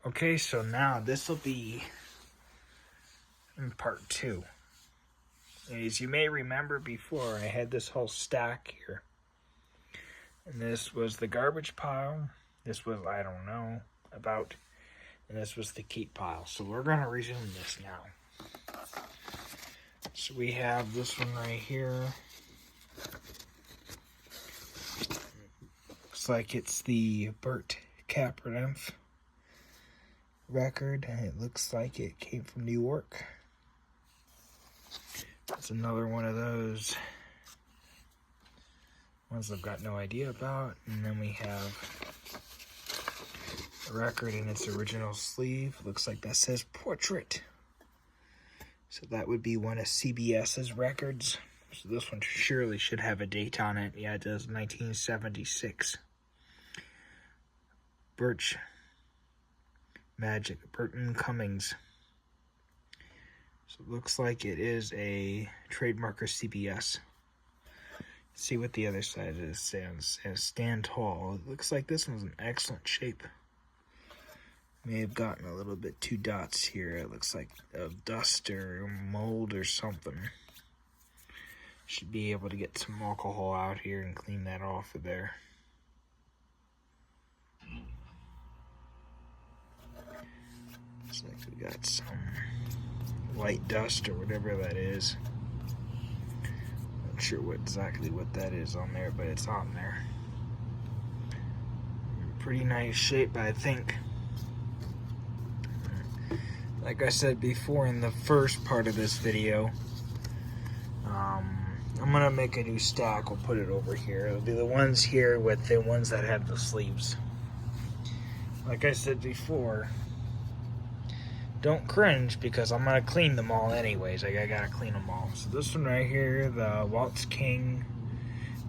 Okay, so now this will be in part 2. As you may remember before, I had this whole stack here. And this was the garbage pile. This was, I don't know, about. And this was the keep pile. So we're going to resume this now. So we have this one right here. Looks like it's the Bert Kaempferth record. And it looks like it came from New York. It's another one of those ones I've got no idea about. And then we have a record in its original sleeve. Looks like that says portrait. So that would be one of CBS's records. So this one surely should have a date on it. Yeah, it does, 1976. Birch Magic, Burton Cummings. So it looks like it is a trademark of CBS. Let's see what the other side is. Says stand tall. It looks like this one's in excellent shape. May have gotten a little bit too dots here. It looks like dust or mold or something. Should be able to get some alcohol out here and clean that off of there. Looks like we got some white dust or whatever that is. Not sure exactly what that is on there, but it's on there. Pretty nice shape, I think. Like I said before in the first part of this video, I'm going to make a new stack. We'll put it over here. It'll be the ones here with the ones that have the sleeves. Like I said before, don't cringe because I'm going to clean them all anyways. I got to clean them all. So this one right here, the Waltz King,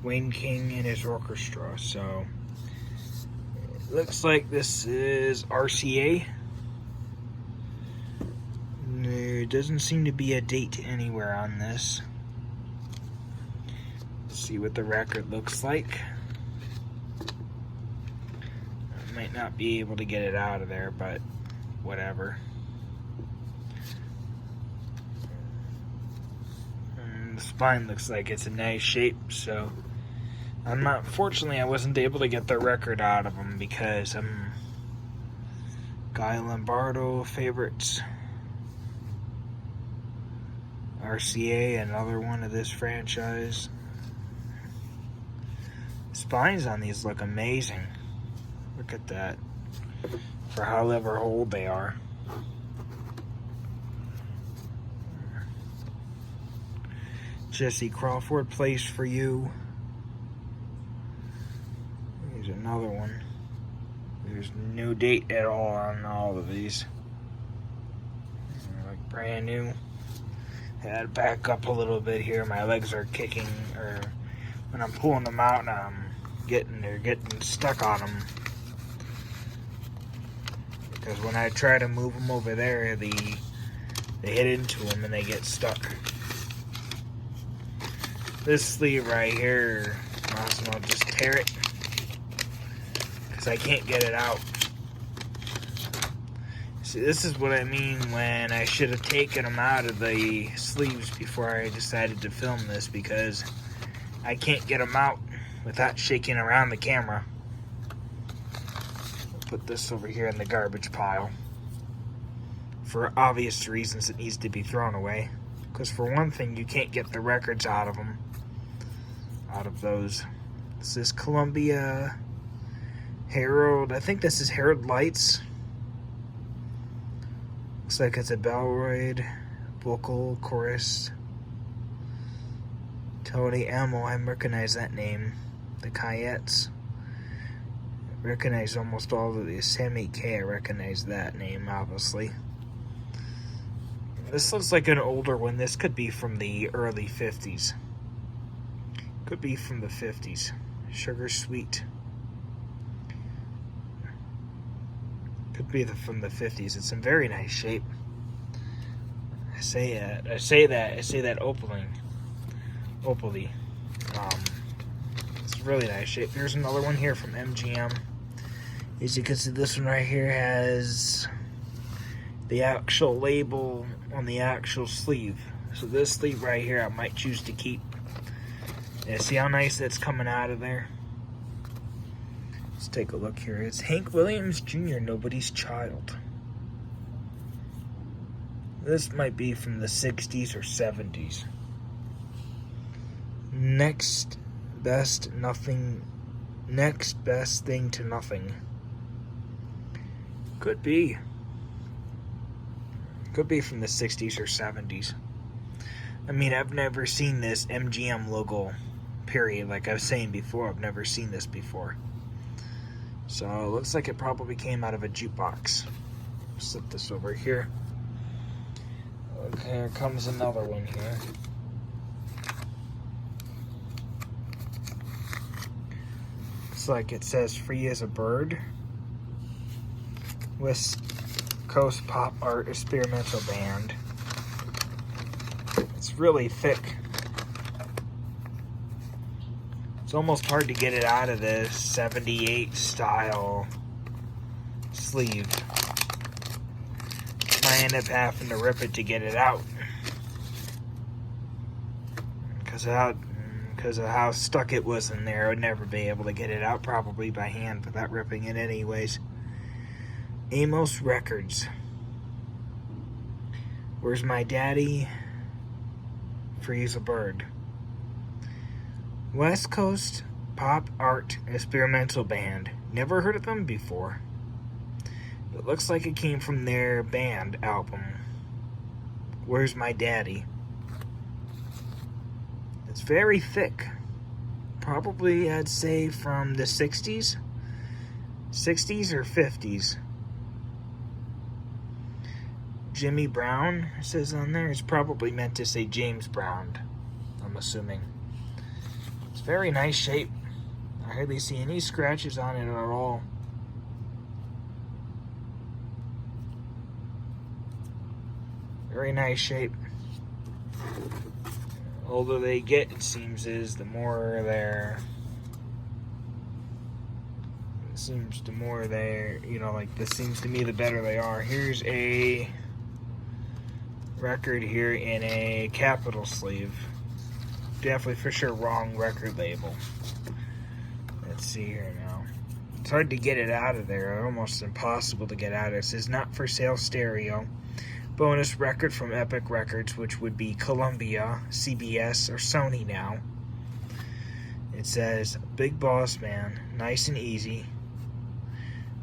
Wayne King and his orchestra. So it looks like this is RCA. There doesn't seem to be a date anywhere on this. Let's see what the record looks like. I might not be able to get it out of there, but whatever. And the spine looks like it's in nice shape, so fortunately I wasn't able to get the record out of them because I'm Guy Lombardo favorites. RCA, another one of this franchise. Spines on these look amazing. Look at that. For however old they are. Jesse Crawford plays for you. Here's another one. There's no date at all on all of these. They're like brand new. I had to back up a little bit here. My legs are kicking, or when I'm pulling them out, and they're getting stuck on them. Because when I try to move them over there, they hit into them and they get stuck. This sleeve right here, I might as well just tear it because I can't get it out. See, this is what I mean when I should have taken them out of the sleeves before I decided to film this, because I can't get them out without shaking around the camera. I'll put this over here in the garbage pile. For obvious reasons, it needs to be thrown away. Because for one thing, you can't get the records out of them. Out of those. This is Columbia Herald. I think this is Herald Lights. Looks like it's a Bellroyd vocal chorus. Tony Amo, I recognize that name. The Cayettes. I recognize almost all of these. Sammy K, I recognize that name, obviously. This looks like an older one. This could be from the early 50s. Could be from the 50s. Sugar Sweet. Could be from the 50s. It's in very nice shape. I say that opally. It's really nice shape. Here's another one here from MGM. As you can see, this one right here has the actual label on the actual sleeve. So this sleeve right here I might choose to keep. Yeah, see how nice that's coming out of there? Let's take a look here. It's Hank Williams Jr., Nobody's Child. This might be from the 60s or 70s. Next best thing to nothing. Could be from the 60s or 70s. I mean, I've never seen this MGM logo, period. Like I was saying before, I've never seen this before. So it looks like it probably came out of a jukebox. Slip this over here. Okay, here comes another one here. Looks like it says Free as a Bird. West Coast Pop Art Experimental Band. It's really thick. It's almost hard to get it out of this 78 style sleeve. I end up having to rip it to get it out. Because of how stuck it was in there, I would never be able to get it out probably by hand without ripping it anyways. Amos Records. Where's My Daddy? Free as a Bird. West Coast Pop Art Experimental Band. Never heard of them before. It looks like it came from their band album. Where's My Daddy? It's very thick. Probably, I'd say, from the 60s. 60s or 50s. Jimmy Brown, it says on there. It's probably meant to say James Brown, I'm assuming. It's very nice shape. I hardly see any scratches on it at all. Very nice shape. The older they get, it seems, the more they're, like this seems to me, the better they are. Here's a record here in a capital sleeve. Definitely for sure wrong record label. Let's see here now. It's hard to get it out of there. Almost impossible to get out of it. It says not for sale stereo. Bonus record from Epic Records, which would be Columbia, CBS, or Sony now. It says Big Boss Man, Nice and Easy,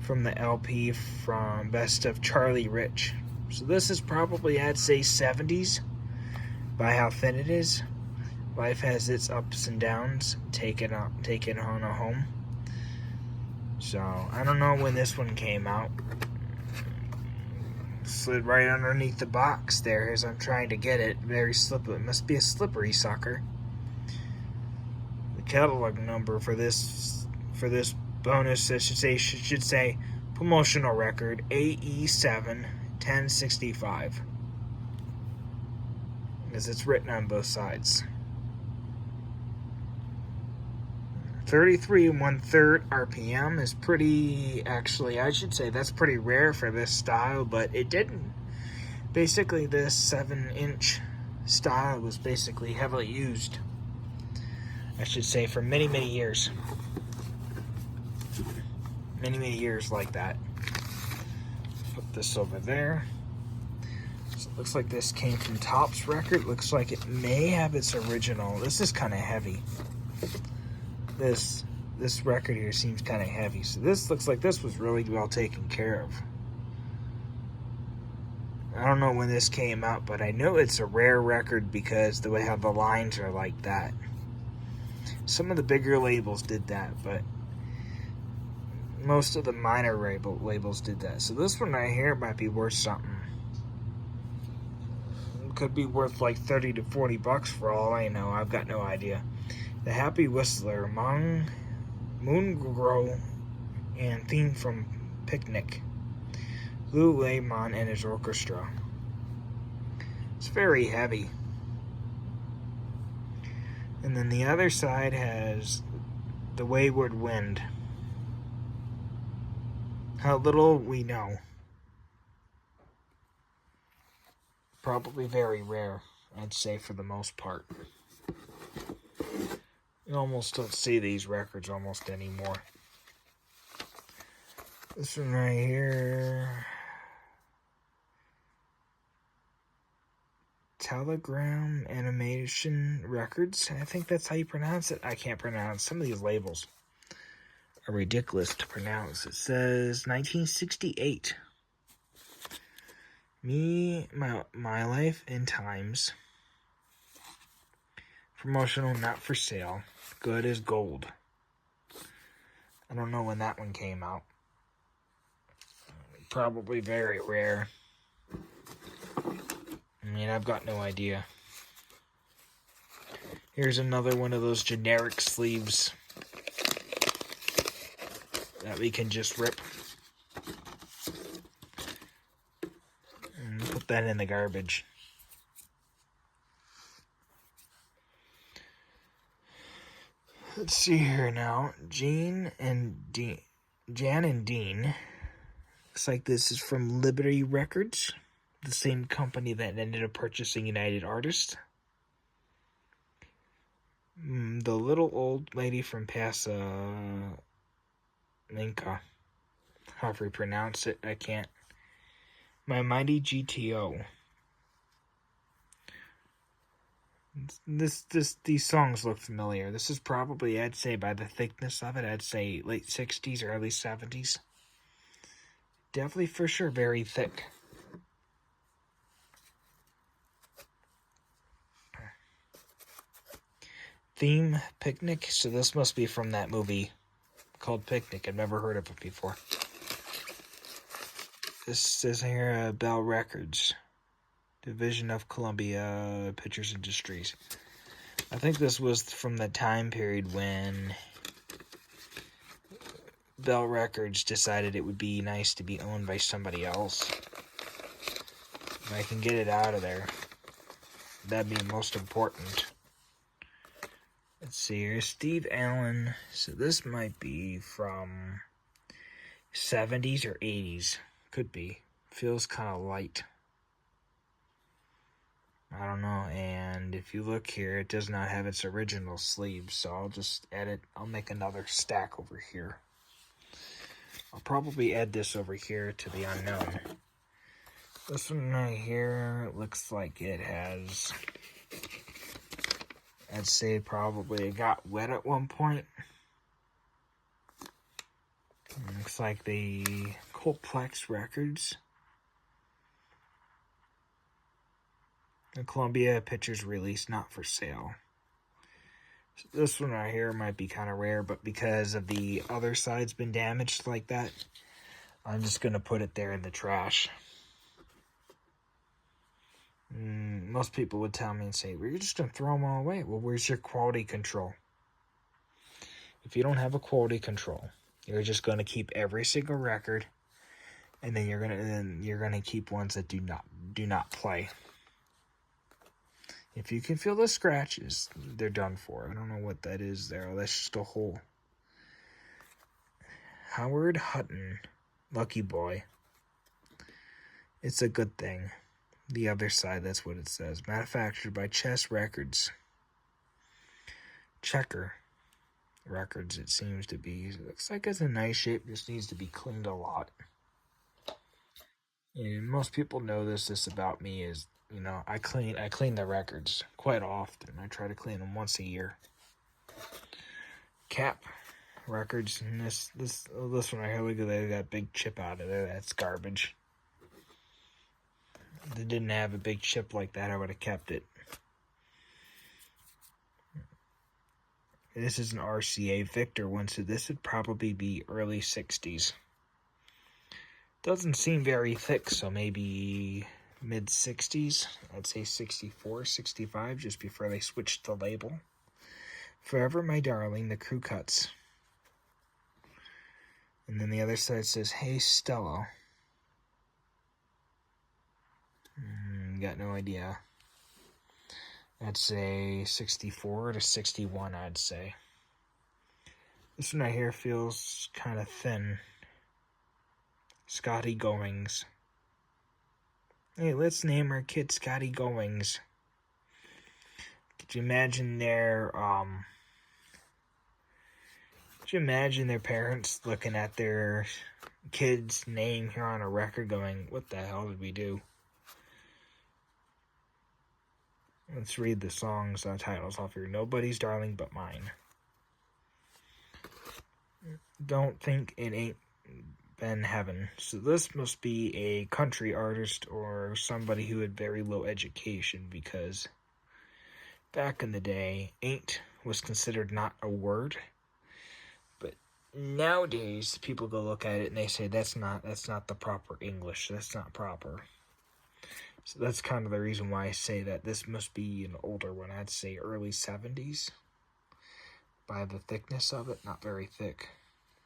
from the LP from Best of Charlie Rich. So this is probably, I'd say, 70s by how thin it is. Life has its ups and downs. Take it on a home. So I don't know when this one came out. Slid right underneath the box there as I'm trying to get it. Very slippery. It must be a slippery sucker. The catalog number for this bonus, it should say promotional record AE7 1065, as it's written on both sides. 33 1/3 RPM is pretty, actually, I should say that's pretty rare for this style, but it didn't. Basically, this 7-inch style was basically heavily used, I should say, for many, many years. Many, many years like that. Put this over there. So it looks like this came from Topps Record. Looks like it may have its original. This is kind of heavy. This record here seems kind of heavy. So this looks like this was really well taken care of. I don't know when this came out, but I know it's a rare record because the way how the lines are like that. Some of the bigger labels did that, but most of the minor labels did that. So this one right here might be worth something. It could be worth like 30 to 40 bucks for all I know. I've got no idea. The Happy Whistler, Moongrow, and theme from Picnic. Lou Lehman and his orchestra. It's very heavy. And then the other side has The Wayward Wind. How little we know. Probably very rare, I'd say, for the most part. You almost don't see these records almost anymore. This one right here. Telegram Animation Records. I think that's how you pronounce it. I can't pronounce. Some of these labels are ridiculous to pronounce. It says 1968. Me, my life in times. Promotional, not for sale. Good as gold. I don't know when that one came out. Probably very rare. I mean, I've got no idea. Here's another one of those generic sleeves that we can just rip. And put that in the garbage. Let's see here now. Jan and Dean. Looks like this is from Liberty Records, the same company that ended up purchasing United Artists. The little old lady from Pasalinka. However you pronounce it, I can't. My Mighty GTO. These songs look familiar. This is probably, I'd say, by the thickness of it, I'd say late 60s or early 70s. Definitely, for sure, very thick. Theme Picnic. So this must be from that movie called Picnic. I've never heard of it before. This says here, Bell Records. Division of Columbia Pictures Industries. I think this was from the time period when Bell Records decided it would be nice to be owned by somebody else. If I can get it out of there, that'd be most important. Let's see here. Steve Allen. So this might be from 70s or 80s. Could be. Feels kind of light. I don't know, and if you look here, it does not have its original sleeve, so I'll just edit. I'll make another stack over here. I'll probably add this over here to the unknown. This one right here looks like it has, I'd say probably it got wet at one point. Looks like the Colplex Records. The Columbia Pictures release, not for sale. So this one right here might be kind of rare, but because of the other side's been damaged like that, I'm just going to put it there in the trash. Most people would tell me and say, well, you're just going to throw them all away. Well, where's your quality control? If you don't have a quality control, you're just going to keep every single record, and then you're going to keep ones that do not play. If you can feel the scratches, they're done for. I don't know what that is there. That's just a hole. Howard Hutton, Lucky Boy. It's a good thing. The other side, that's what it says. Manufactured by Chess Records. Checker Records, it seems to be. It looks like it's in nice shape. Just needs to be cleaned a lot. And most people know this about me is, you know, I clean the records quite often. I try to clean them once a year. Cap Records, and this one right here, look at that, that big chip out of there. That's garbage. If they didn't have a big chip like that, I would have kept it. This is an RCA Victor one, so this would probably be early 60s. Doesn't seem very thick, so maybe mid-60s. I'd say 64, 65, just before they switched the label. Forever My Darling, the Crew Cuts. And then the other side says, Hey Stella. Got no idea. I'd say 64 to 61, I'd say. This one right here feels kind of thin. Scotty Goings. Hey, let's name our kid Scotty Goings. Could you imagine their parents looking at their kid's name here on a record going, what the hell did we do? Let's read the song's titles off here. Nobody's Darling But Mine. Don't Think It Ain't Been Heaven. So this must be a country artist or somebody who had very low education, because back in the day, ain't was considered not a word. But nowadays, people go look at it and they say that's not the proper English. That's not proper. So that's kind of the reason why I say that this must be an older one. I'd say early 70s by the thickness of it. Not very thick.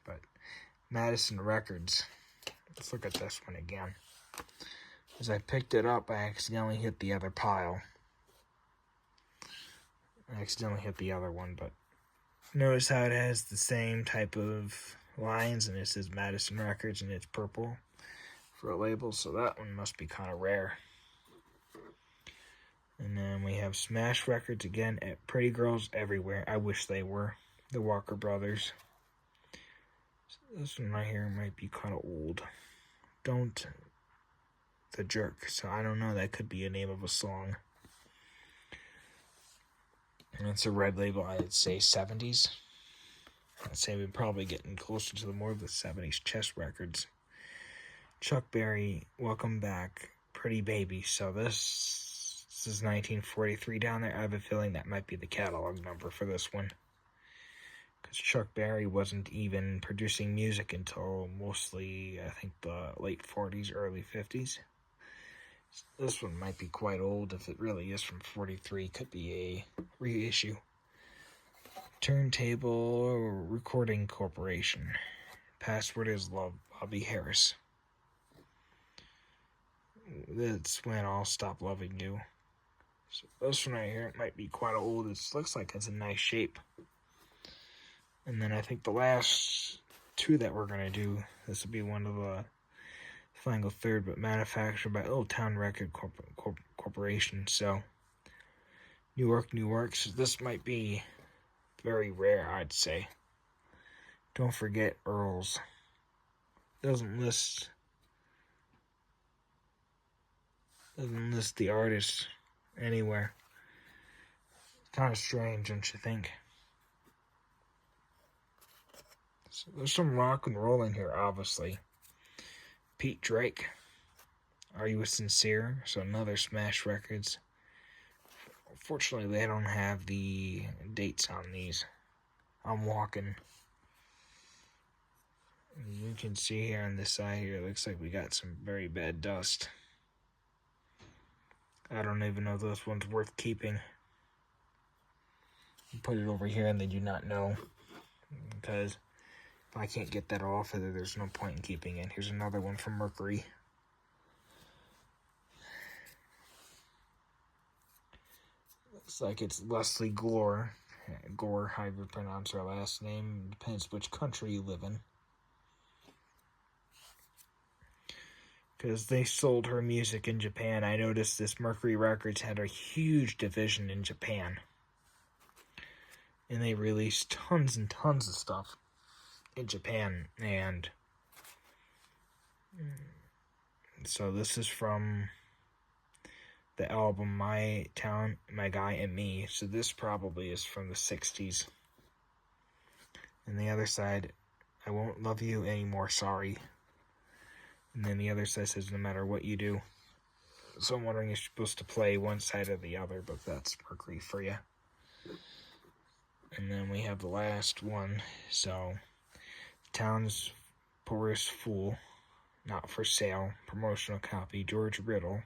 But Madison Records. Let's look at this one again. As I picked it up, I accidentally hit the other pile. I accidentally hit the other one, but notice how it has the same type of lines, and it says Madison Records, and it's purple for a label, so that one must be kind of rare. And then we have Smash Records again at Pretty Girls Everywhere. I wish they were. The Walker Brothers. So this one right here might be kind of old. Don't the Jerk. So I don't know. That could be a name of a song. And it's a red label. I'd say 70s. I'd say we're probably getting closer to the more of the 70s. Chess Records. Chuck Berry, Welcome Back. Pretty Baby. So this is 1943 down there. I have a feeling that might be the catalog number for this one. Because Chuck Berry wasn't even producing music until mostly, I think, the late 40s, early 50s. This one might be quite old if it really is from 43. Could be a reissue. Turntable Recording Corporation. Password is Love, Bobby Harris. That's When I'll Stop Loving You. So this one right here, it might be quite old. It looks like it's in nice shape. And then I think the last two that we're going to do, this will be one of the final third, but manufactured by Old Town Record Corporation. So, New York. So this might be very rare, I'd say. Don't Forget Earls. Doesn't list the artist anywhere. Kind of strange, don't you think? So there's some rock and roll in here, obviously. Pete Drake, Are You Sincere? So another Smash Records. Fortunately, they don't have the dates on these. I'm Walking. You can see here on this side here, it looks like we got some very bad dust. I don't even know if this one's worth keeping. You put it over here and they do not know. Because if I can't get that off of there, there's no point in keeping it. Here's another one from Mercury. Looks like it's Leslie Gore. Gore, how you pronounce her last name. Depends which country you live in. Because they sold her music in Japan. I noticed this Mercury Records had a huge division in Japan. And they released tons and tons of stuff in Japan. And so this is from the album My Town, My Guy and Me. So this probably is from the 60s. And the other side, I Won't Love You Anymore, Sorry. And then the other side says, No Matter What You Do. So I'm wondering if you're supposed to play one side or the other, but that's Mercury for you. And then we have the last one. So, Town's Poorest Fool, Not For Sale, promotional copy, George Riddle.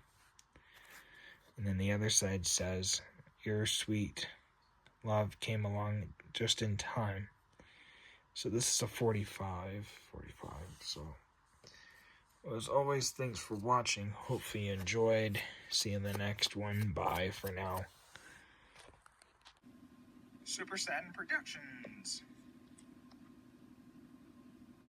And then the other side says, Your Sweet Love Came Along Just in Time. So this is a 45. So, as always, thanks for watching. Hopefully you enjoyed. See you in the next one. Bye for now. Super Satin Productions.